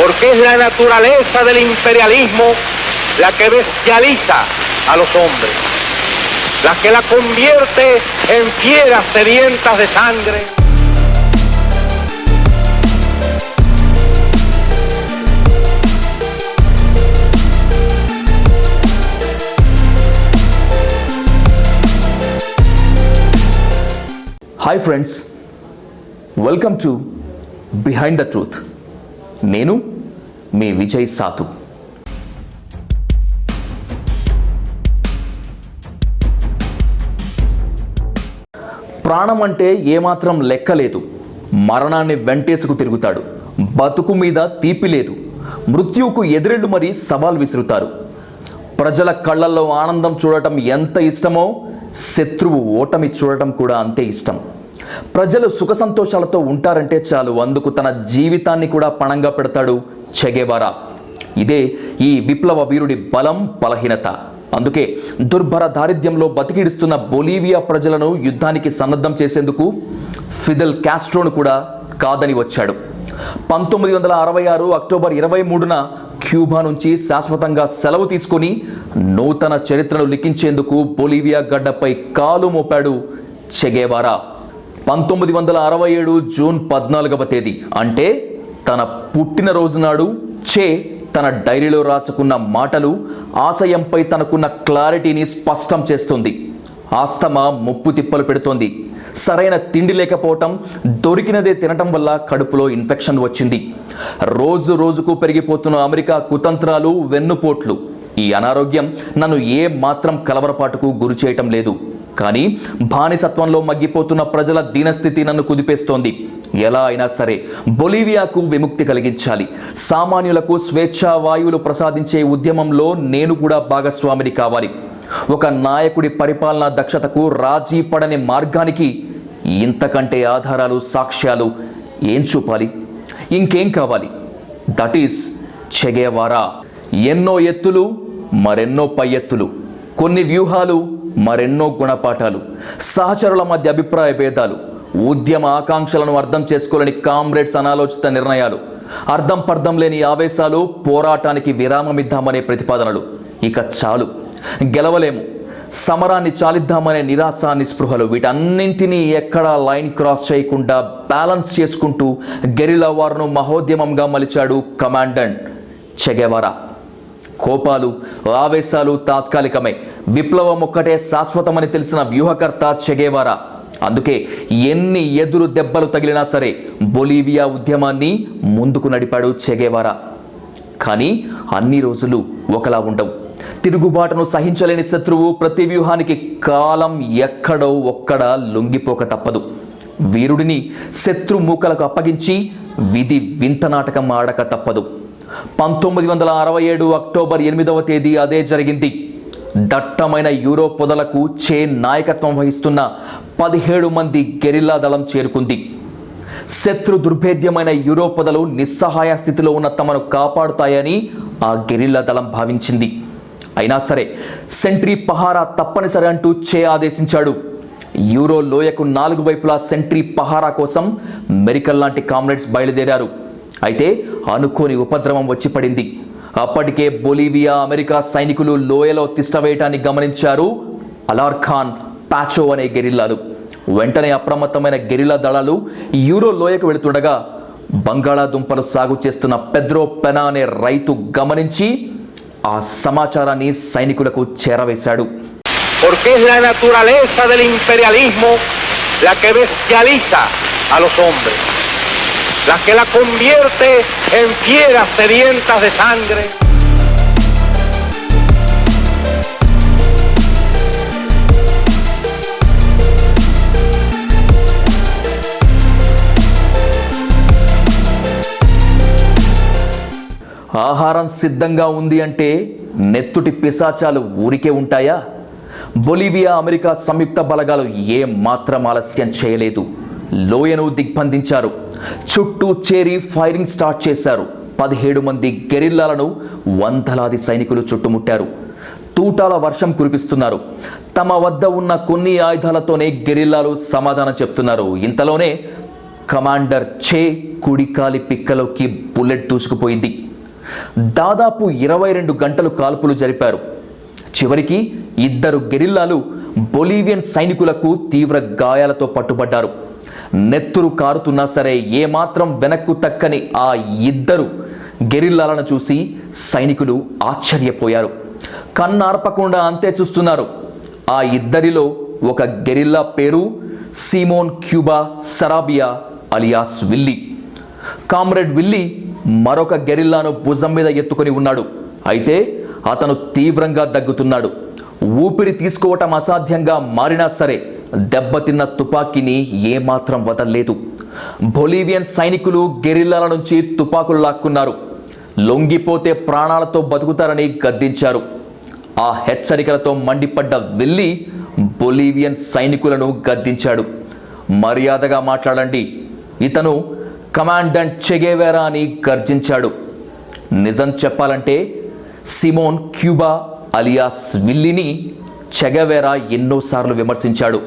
porque es la naturaleza del imperialismo la que bestializa a los hombres, la que la convierte en fieras sedientas de sangre. Hi friends, welcome to behind the truth. నేను మీ విజయ్ సాతు. ప్రాణం అంటే ఏమాత్రం లెక్కలేదు. మరణాన్ని వెంటేసుకు తిరుగుతాడు. బతుకు మీద తీపి లేదు. మృత్యువుకు ఎదురెళ్ళు మరీ సవాల్ విసురుతారు. ప్రజల కళ్ళల్లో ఆనందం చూడటం ఎంత ఇష్టమో శత్రువు ఓటమి చూడటం కూడా అంతే ఇష్టం. ప్రజలు సుఖ సంతోషాలతో ఉంటారంటే చాలు, అందుకు తన జీవితాన్ని కూడా పణంగా పెడతాడు చెగేవారా. ఇదే ఈ విప్లవ వీరుడి బలం, బలహీనత. అందుకే దుర్భర దారిద్ర్యంలో బతికిడుస్తున్న బొలీవియా ప్రజలను యుద్ధానికి సన్నద్ధం చేసేందుకు ఫిడెల్ కాస్ట్రోను కూడా కాదని వచ్చాడు. 1966 అక్టోబర్ 23న క్యూబా నుంచి శాశ్వతంగా సెలవు తీసుకొని నూతన చరిత్రను లిఖించేందుకు బొలీవియా గడ్డపై కాలు మోపాడు చెగేవారా. 1967 జూన్ 14వ తేదీ అంటే తన పుట్టినరోజు నాడు చే తన డైరీలో రాసుకున్న మాటలు ఆశయంపై తనకున్న క్లారిటీని స్పష్టం చేస్తుంది. ఆస్తమా ముప్పు తిప్పలు పెడుతోంది. సరైన తిండి లేకపోవటం, దొరికినదే తినటం వల్ల కడుపులో ఇన్ఫెక్షన్ వచ్చింది. రోజు రోజుకు పెరిగిపోతున్న అమెరికా కుతంత్రాలు, వెన్నుపోట్లు, ఈ అనారోగ్యం నన్ను ఏ మాత్రం కలవరపాటుకు గురి చేయటం లేదు. కానీ బానిసత్వంలో మగ్గిపోతున్న ప్రజల దీనస్థితి నన్ను కుదిపేస్తోంది. ఎలా అయినా సరే బొలీవియాకు విముక్తి కలిగించాలి. సామాన్యులకు స్వేచ్ఛా వాయువులు ప్రసాదించే ఉద్యమంలో నేను కూడా భాగస్వామిని కావాలి. ఒక నాయకుడి పరిపాలనా దక్షతకు రాజీ పడని మార్గానికి ఇంతకంటే ఆధారాలు, సాక్ష్యాలు ఏం చూపాలి? ఇంకేం కావాలి? That is Che Guevara. ఎన్నో ఎత్తులు, మరెన్నో పై ఎత్తులు, కొన్ని వ్యూహాలు, మరెన్నో గుణపాఠాలు, సహచరుల మధ్య అభిప్రాయ భేదాలు, ఉద్యమ ఆకాంక్షలను అర్థం చేసుకోలేని కామ్రేడ్స్ అనాలోచిత నిర్ణయాలు, అర్థం పర్థం లేని ఆవేశాలు, పోరాటానికి విరామమిద్దామనే ప్రతిపాదనలు. ఇక చాలు, గెలవలేము, సమరాన్ని చాలిద్దామనే నిరాశ, నిస్పృహలు, వీటన్నింటినీ ఎక్కడా లైన్ క్రాస్ చేయకుండా బ్యాలెన్స్ చేసుకుంటూ గెరిలా వార్ను మహోద్యమంగా మలిచాడు కమాండెంట్ చెగేవారా. కోపాలు, ఆవేశాలు తాత్కాలికమే, విప్లవం ఒక్కటే శాశ్వతమని తెలిసిన వ్యూహకర్త చెగేవారా. అందుకే ఎన్ని ఎదురు దెబ్బలు తగిలినా సరే బొలీవియా ఉద్యమాన్ని ముందుకు నడిపాడు చెగేవారా. కానీ అన్ని రోజులు ఒకలా ఉండవు. తిరుగుబాటును సహించలేని శత్రువు ప్రతి వ్యూహానికి కాలం ఎక్కడో ఒక్కడ లొంగిపోక తప్పదు. వీరుడిని శత్రు మూకలకు అప్పగించి విధి వింత నాటకం ఆడక తప్పదు. 1967 అక్టోబర్ 8వ తేదీ అదే జరిగింది. దట్టమైన యూరోప్ పొదలకు చే నాయకత్వం వహిస్తున్న 17 మంది గెరిల్లా దళం చేరుకుంది. శత్రు దుర్భేద్యమైన యూరోప్ పొదలు నిస్సహాయ స్థితిలో ఉన్న తమను కాపాడుతాయని ఆ గెరిల్లా దళం భావించింది. అయినా సరే సెంట్రీ పహారా తప్పనిసరి అంటూ చే ఆదేశించాడు. యూరో లోయకు 4 వైపులా సెంట్రీ పహారా కోసం మెరికల్ లాంటి కామ్రేడ్స్ బయలుదేరారు. అయితే అనుకోని ఉపద్రవం వచ్చి పడింది. అప్పటికే బొలీవియా, అమెరికా సైనికులు లోయలో తిష్టవేయటాన్ని గమనించారు అలార్ఖాన్, పాచో అనే గెరిల్లాలు. వెంటనే అప్రమత్తమైన గెరిల్లా దళాలు యూరో లోయకు వెళుతుండగా బంగాళాదుంపలు సాగు చేస్తున్న పెద్రో పెనా అనే రైతు గమనించి ఆ సమాచారాన్ని సైనికులకు చేరవేశాడు. Porque es la naturaleza del imperialismo la que bestializa a los hombres, la que la convierte en fieras sedientas de sangre. ఆహారం సిద్ధంగా ఉంది అంటే నెత్తుటి పిశాచాలు ఊరికే ఉంటాయా? బొలీవియా, అమెరికా సంయుక్త బలగాలు ఏ మాత్రం ఆలస్యం చేయలేదు. లోయను దిగ్బంధించారు. చుట్టూ చేరి ఫైరింగ్ స్టార్ట్ చేశారు. 17 మంది గెరిల్లాలను వందలాది సైనికులు చుట్టుముట్టారు. తూటాల వర్షం కురిపిస్తున్నారు. తమ వద్ద ఉన్న కొన్ని ఆయుధాలతోనే గెరిల్లాలు సమాధానం చెప్తున్నారు. ఇంతలోనే కమాండర్ చే కుడికాలి పిక్కలోకి బుల్లెట్ దూసుకుపోయింది. దాదాపు 22 గంటలు కాల్పులు జరిపారు. చివరికి 2 గెరిల్లాలు బొలీవియన్ సైనికులకు తీవ్ర గాయాలతో పట్టుబడ్డారు. నెత్తురు కారుతున్నా సరే ఏమాత్రం వెనక్కు తక్కని ఆ 2 గెరిల్లాలను చూసి సైనికులు ఆశ్చర్యపోయారు. కన్నార్పకుండా అంతే చూస్తున్నారు. ఆ 2లో ఒక గెరిల్లా పేరు Simon Cuba Sarabia alias Willy. Comrade Willy మరొక గెరిల్లాను భుజం మీద ఎత్తుకొని ఉన్నాడు. అయితే అతను తీవ్రంగా దగ్గుతున్నాడు. ఊపిరి తీసుకోవటం అసాధ్యంగా మారినా సరే దెబ్బతిన్న తుపాకీని ఏమాత్రం వదల్లేదు. బొలీవియన్ సైనికులు గెరిల్లాల నుంచి తుపాకులు లాక్కున్నారు. లొంగిపోతే ప్రాణాలతో బతుకుతారని గద్దించారు. ఆ హెచ్చరికలతో మండిపడ్డ విల్లీ బొలీవియన్ సైనికులను గద్దించాడు. మర్యాదగా మాట్లాడండి, ఇతను కమాండెంట్ చెగేవేరా అని గర్జించాడు. నిజం చెప్పాలంటే సిమోన్ క్యూబా అలియాస్ విల్లీని చెగవేరా ఎన్నోసార్లు విమర్శించాడు.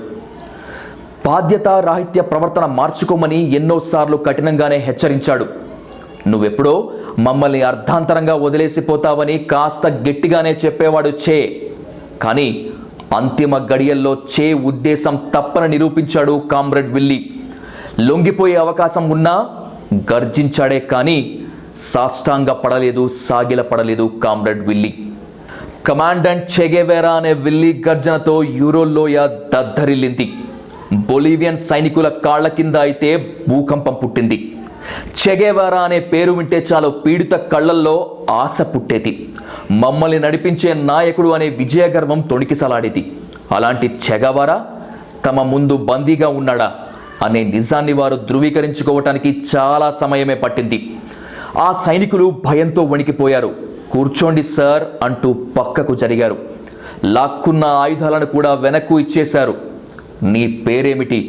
బాధ్యతారాహిత్య ప్రవర్తన మార్చుకోమని ఎన్నోసార్లు కఠినంగానే హెచ్చరించాడు. నువ్వెప్పుడో మమ్మల్ని అర్ధాంతరంగా వదిలేసిపోతావని కాస్త గట్టిగానే చెప్పేవాడు చే. కానీ అంతిమ గడియల్లో చే ఉద్దేశం తప్పని నిరూపించాడు కామ్రేడ్ విల్లీ. లొంగిపోయే అవకాశం ఉన్నా గర్జించాడే కానీ సాష్టాంగ పడలేదు, సాగిల పడలేదు కామ్రేడ్ విల్లీ. కమాండెంట్ చెగేవేరా అనే విల్లీ గర్జనతో యూరోలోయ దద్దరిల్లింది. బొలీవియన్ సైనికుల కాళ్ల కింద అయితే భూకంపం పుట్టింది. చెగేవేరా అనే పేరు వింటే చాలు పీడిత కళ్లల్లో ఆశ పుట్టేది. మమ్మల్ని నడిపించే నాయకుడు అనే విజయగర్వం తొణికిసలాడేది. అలాంటి చెగవేరా తమ ముందు బందీగా ఉన్నాడా అనే నిజాన్ని వారు ధృవీకరించుకోవటానికి చాలా సమయమే పట్టింది. ఆ సైనికులు భయంతో వణికిపోయారు. కూర్చోండి సార్ అంటూ పక్కకు జరిగారు. లాక్కున్న ఆయుధాలను కూడా వెనక్కు ఇచ్చేశారు. నీ పేరేమిటి?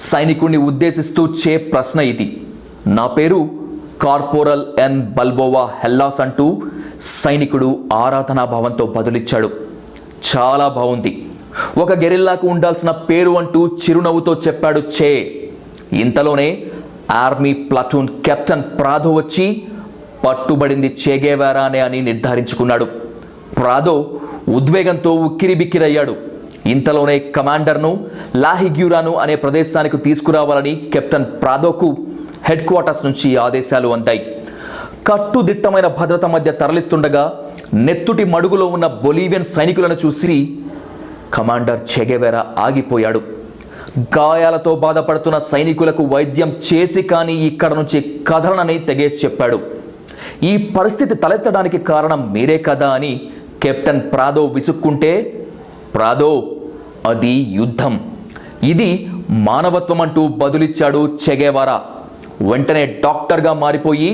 సైనికుడిని ఉద్దేశిస్తూ చే ప్రశ్న ఇది. నా పేరు కార్పోరల్ ఎన్ బల్బోవా హెల్లాస్ అంటూ సైనికుడు ఆరాధనాభావంతో బదులిచ్చాడు. చాలా బాగుంది, ఒక గెరిల్లాకు ఉండాల్సిన పేరు అంటూ చిరునవ్వుతో చెప్పాడు చే. ఇంతలోనే ఆర్మీ ప్లాటూన్ కెప్టెన్ ప్రాదో వచ్చి పట్టుబడింది చెగేవేరానే అని నిర్ధారించుకున్నాడు. ప్రాదో ఉద్వేగంతో ఉక్కిరిబిక్కిరయ్యాడు. ఇంతలోనే కమాండర్ను లాహిగ్యూరాను అనే ప్రదేశానికి తీసుకురావాలని కెప్టెన్ ప్రాదోకు హెడ్ క్వార్టర్స్ నుంచి ఆదేశాలు అందాయి. కట్టుదిట్టమైన భద్రత మధ్య తరలిస్తుండగా నెత్తుటి మడుగులో ఉన్న బొలీవియన్ సైనికులను చూసి కమాండర్ చెగేవేరా ఆగిపోయాడు. గాయాలతో బాధపడుతున్న సైనికులకు వైద్యం చేసి కానీ ఇక్కడ నుంచి కదలనని తెగేసి చెప్పాడు. ఈ పరిస్థితి తలెత్తడానికి కారణం మీరే కదా అని కెప్టెన్ ప్రాదో విసుక్కుంటే, ప్రాదో అది యుద్ధం, ఇది మానవత్వం అంటూ బదులిచ్చాడు చెగేవేరా. వెంటనే డాక్టర్గా మారిపోయి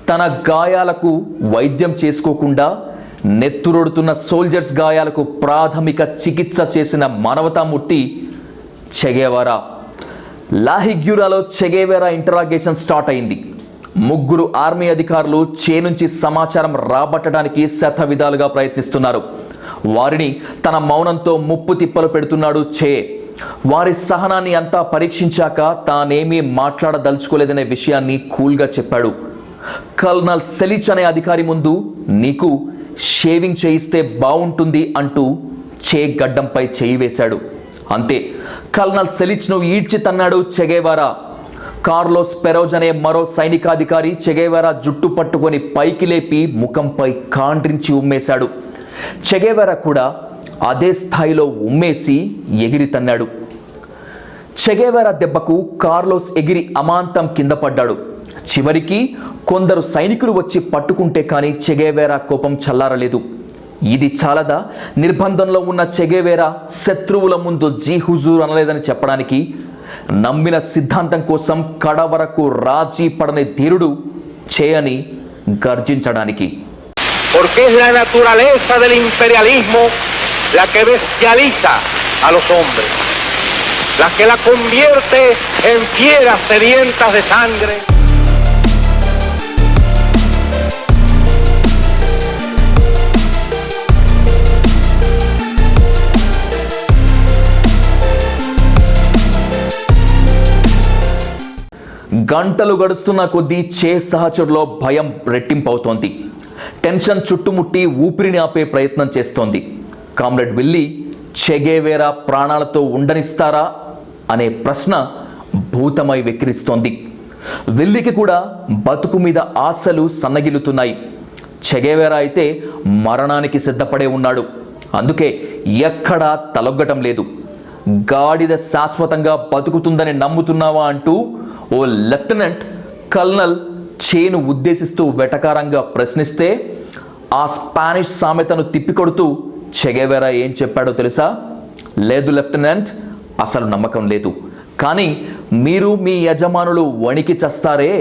తన గాయాలకు వైద్యం చేసుకోకుండా నెత్తురొడుతున్న సోల్జర్స్ గాయాలకు ప్రాథమిక చికిత్స చేసిన మానవతామూర్తి చెగేవేరా. లాహిగ్యూరాలో చెగేవేరా ఇంటరాగేషన్ స్టార్ట్ అయింది. 3 ఆర్మీ అధికారులు చే నుంచి సమాచారం రాబట్టడానికి శతవిధాలుగా ప్రయత్నిస్తున్నారు. వారిని తన మౌనంతో ముప్పు తిప్పలు పెడుతున్నాడు చే. వారి సహనాన్ని అంతా పరీక్షించాక తానేమీ మాట్లాడదలుచుకోలేదనే విషయాన్ని కూల్గా చెప్పాడు. కల్నల్ సెలిచ్ అనే అధికారి ముందు నీకు షేవింగ్ చేయిస్తే బాగుంటుంది అంటూ చే గడ్డంపై చేయి వేశాడు. అంతే, కల్నల్ సెలిచ్ను ఈడ్చి తన్నాడు చెగేవేరా. కార్లోస్ పెరోజ్ అనే మరో సైనికాధికారి చెగేవేరా జుట్టు పట్టుకొని పైకి లేపి ముఖంపై కాండ్రించి ఉమ్మేశాడు. చెగేవేరా కూడా అదే స్థాయిలో ఉమ్మేసి ఎగిరి తన్నాడు. చెగేవేరా దెబ్బకు కార్లోస్ ఎగిరి అమాంతం కింద పడ్డాడు. చివరికి కొందరు సైనికులు వచ్చి పట్టుకుంటే కానీ చెగేవేరా కోపం చల్లారలేదు. ఇది చాలదా నిర్బంధంలో ఉన్న చెగేవేరా శత్రువుల ముందు జీ హుజూర్ అనలేదని చెప్పడానికి, నమ్మిన సిద్ధాంతం కోసం కడ వరకు రాజీ పడని ధీరుడు చే అని గర్జించడానికి. Porque es la naturaleza del imperialismo la que bestializa a los hombres, la que la convierte en fieras sedientas de sangre. గంటలు గడుస్తున్న కొద్దీ చే సహచరులో భయం రెట్టింపవుతోంది. టెన్షన్ చుట్టుముట్టి ఊపిరిని ఆపే ప్రయత్నం చేస్తోంది. కామ్రేడ్ విల్లీ చెగేవేరా ప్రాణాలతో ఉండనిస్తారా అనే ప్రశ్న భూతమై వెక్కిరిస్తోంది. విల్లీకి కూడా బతుకు మీద ఆశలు సన్నగిల్లుతున్నాయి. చెగేవేరా అయితే మరణానికి సిద్ధపడే ఉన్నాడు. అందుకే ఎక్కడా తలొగ్గటం లేదు. గాడిద శాశ్వతంగా బతుకుతుందని నమ్ముతున్నావా అంటూ ఓ లెఫ్టినెంట్ కల్నల్ చేను ఉద్దేశిస్తూ వెటకారంగా ప్రశ్నిస్తే ఆ స్పానిష్ సామెతను తిప్పికొడుతూ చెగేవేరా ఏం చెప్పాడో తెలుసా? లేదు లెఫ్టినెంట్, అసలు నమ్మకం లేదు. కానీ మీరు మీ యజమానులు వణికి చస్తారే,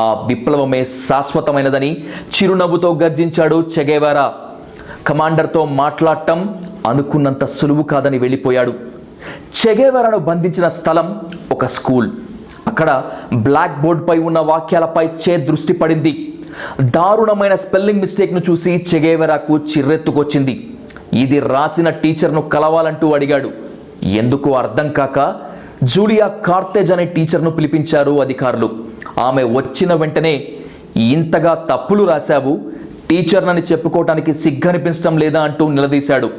ఆ విప్లవమే శాశ్వతమైనదని చిరునవ్వుతో గర్జించాడు చెగేవేరా. కమాండర్తో మాట్లాడటం అనుకున్నంత సులువు కాదని వెళ్ళిపోయాడు. చెగేవేరాను బంధించిన స్థలం ఒక స్కూల్. అక్కడ బ్లాక్ బోర్డ్పై ఉన్న వాక్యాలపై దృష్టి పడింది. దారుణమైన స్పెల్లింగ్ మిస్టేక్ను చూసి చెగేవేరాకు చిర్రెత్తుకొచ్చింది. ఇది రాసిన టీచర్ను కలవాలంటూ అడిగాడు. ఎందుకో అర్థం కాక జూలియా కార్తేజ్ అనే టీచర్ను పిలిపించారు అధికారులు. ఆమె వచ్చిన వెంటనే, ఇంతగా తప్పులు రాశావు, టీచర్నని చెప్పుకోవటానికి సిగ్గనిపించడం లేదా అంటూ నిలదీశాడు.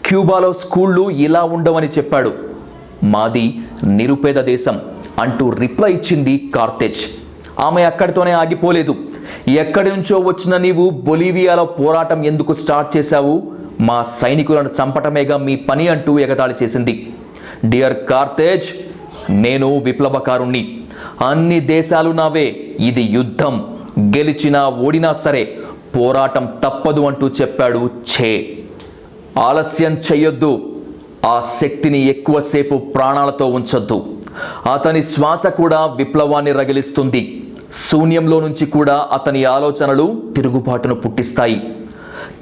క్యూబాలో స్కూళ్ళు ఇలా ఉండవని చెప్పాడు. మాది నిరుపేద దేశం అంటూ రిప్లై ఇచ్చింది కార్తేజ్. ఆమె అక్కడితోనే ఆగిపోలేదు. ఎక్కడి నుంచో వచ్చిన నీవు బొలీవియాలో పోరాటం ఎందుకు స్టార్ట్ చేశావు? మా సైనికులను చంపటమేగా మీ పని అంటూ ఎగతాళి చేసింది. డియర్ కార్తేజ్, నేను విప్లవకారుణ్ణి. అన్ని దేశాలు నావే. ఇది యుద్ధం. గెలిచినా ఓడినా సరే పోరాటం తప్పదు అంటూ చెప్పాడు చే. ఆలస్యం చెయ్యొద్దు. ఆ శక్తిని ఎక్కువసేపు ప్రాణాలతో ఉంచొద్దు. అతని శ్వాస కూడా విప్లవాన్ని రగిలిస్తుంది. శూన్యంలో నుంచి కూడా అతని ఆలోచనలు తిరుగుబాటును పుట్టిస్తాయి.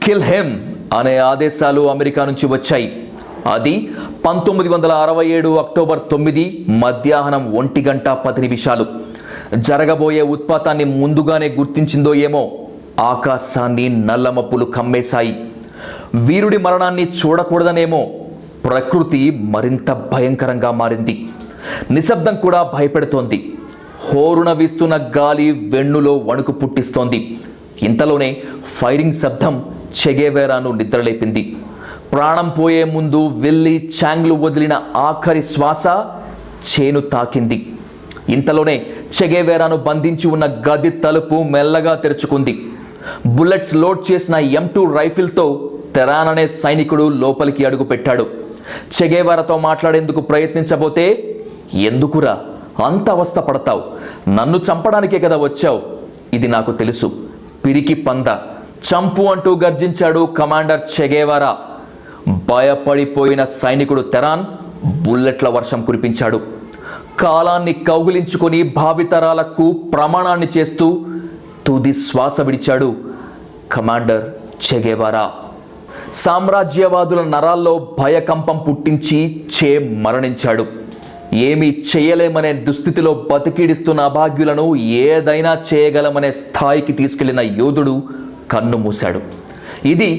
కిల్ హెమ్ అనే ఆదేశాలు అమెరికా నుంచి వచ్చాయి. అది 1967 అక్టోబర్ 9 మధ్యాహ్నం 1:10 జరగబోయే ఉత్పాతాన్ని ముందుగానే గుర్తించిందో ఏమో, ఆకాశాన్ని నల్లమప్పులు కమ్మేశాయి. వీరుడి మరణాన్ని చూడకూడదనేమో ప్రకృతి మరింత భయంకరంగా మారింది. నిశ్శబ్దం కూడా భయపెడుతోంది. హోరున వీస్తున్న గాలి వెన్నులో వణుకు పుట్టిస్తోంది. ఇంతలోనే ఫైరింగ్ శబ్దం చెగేవేరాను నిద్రలేపింది. ప్రాణం పోయే ముందు విల్లీ చాంగ్లు వదిలిన ఆఖరి శ్వాస చేను తాకింది. ఇంతలోనే చెగేవేరాను బంధించి ఉన్న గది తలుపు మెల్లగా తెరుచుకుంది. బుల్లెట్స్ లోడ్ చేసిన M2 రైఫిల్తో తెరాన్ అనే సైనికుడు లోపలికి అడుగుపెట్టాడు. చెగేవేరాతో మాట్లాడేందుకు ప్రయత్నించబోతే, ఎందుకురా అంత అవస్థ పడతావు? నన్ను చంపడానికే కదా వచ్చావు. ఇది నాకు తెలుసు, పిరికి పంద, చంపు అంటూ గర్జించాడు కమాండర్ చెగేవేరా. భయపడిపోయిన సైనికుడు తెరాన్ బుల్లెట్ల వర్షం కురిపించాడు. కాలాన్ని కౌగిలించుకొని భావితరాలకు ప్రమాణాన్ని చేస్తూ తుది శ్వాస విడిచాడు కమాండర్ చెగేవేరా. సామ్రాజ్యవాదుల నరాల్లో భయకంపం పుట్టించి చే మరణించాడు. ఏమీ చేయలేమనే దుస్థితిలో బతికిడిస్తున్న అభాగ్యులను ఏదైనా చేయగలమనే స్థాయికి తీసుకెళ్లిన యోధుడు కన్ను మూశాడు. ఇది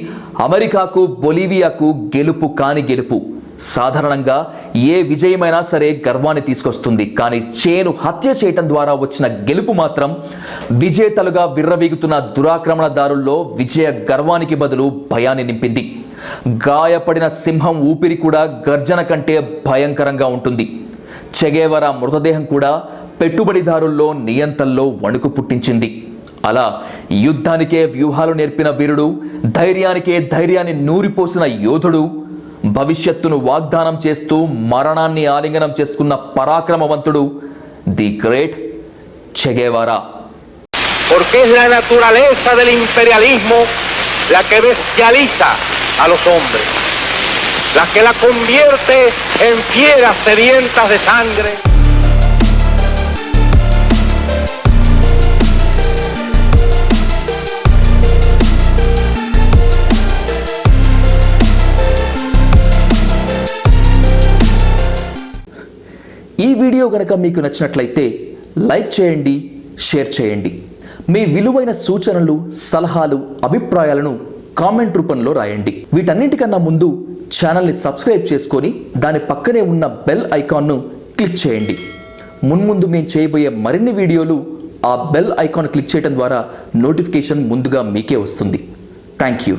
అమెరికాకు బొలీవియాకు గెలుపు కాని గెలుపు. సాధారణంగా ఏ విజయమైనా సరే గర్వాన్ని తీసుకొస్తుంది. కానీ చేను హత్య చేయటం ద్వారా వచ్చిన గెలుపు మాత్రం విజేతలుగా విర్రవీగుతున్న దురాక్రమణదారుల్లో విజయ గర్వానికి బదులు భయాన్ని నింపింది. గాయపడిన సింహం ఊపిరి కూడా గర్జన కంటే భయంకరంగా ఉంటుంది. చెగేవేరా మృతదేహం కూడా పెట్టుబడిదారుల్లో నియంతల్లో వణుకు పుట్టించింది. అలా యుద్ధానికే వ్యూహాలు నేర్పిన వీరుడు, ధైర్యానికే ధైర్యాన్ని నూరిపోసిన యోధుడు, భవిష్యత్తును వాగ్దానం చేస్తూ మరణాన్ని ఆలింగనం చేసుకున్న పరాక్రమవంతుడు, the great Che Guevara. Porque es la naturaleza del imperialismo la que bestializa a los hombres, la que la convierte en fieras sedientas de sangre. ఈ వీడియో గనక మీకు నచ్చినట్లయితే లైక్ చేయండి, షేర్ చేయండి. మీ విలువైన సూచనలు, సలహాలు, అభిప్రాయాలను కామెంట్ రూపంలో రాయండి. వీటన్నింటికన్నా ముందు ఛానల్ని సబ్స్క్రైబ్ చేసుకొని దాని పక్కనే ఉన్న బెల్ ఐకాన్ను క్లిక్ చేయండి. మున్ముందు మేము చేయబోయే మరిన్ని వీడియోలు ఆ బెల్ ఐకాన్ క్లిక్ చేయడం ద్వారా నోటిఫికేషన్ ముందుగా మీకే వస్తుంది. Thank you.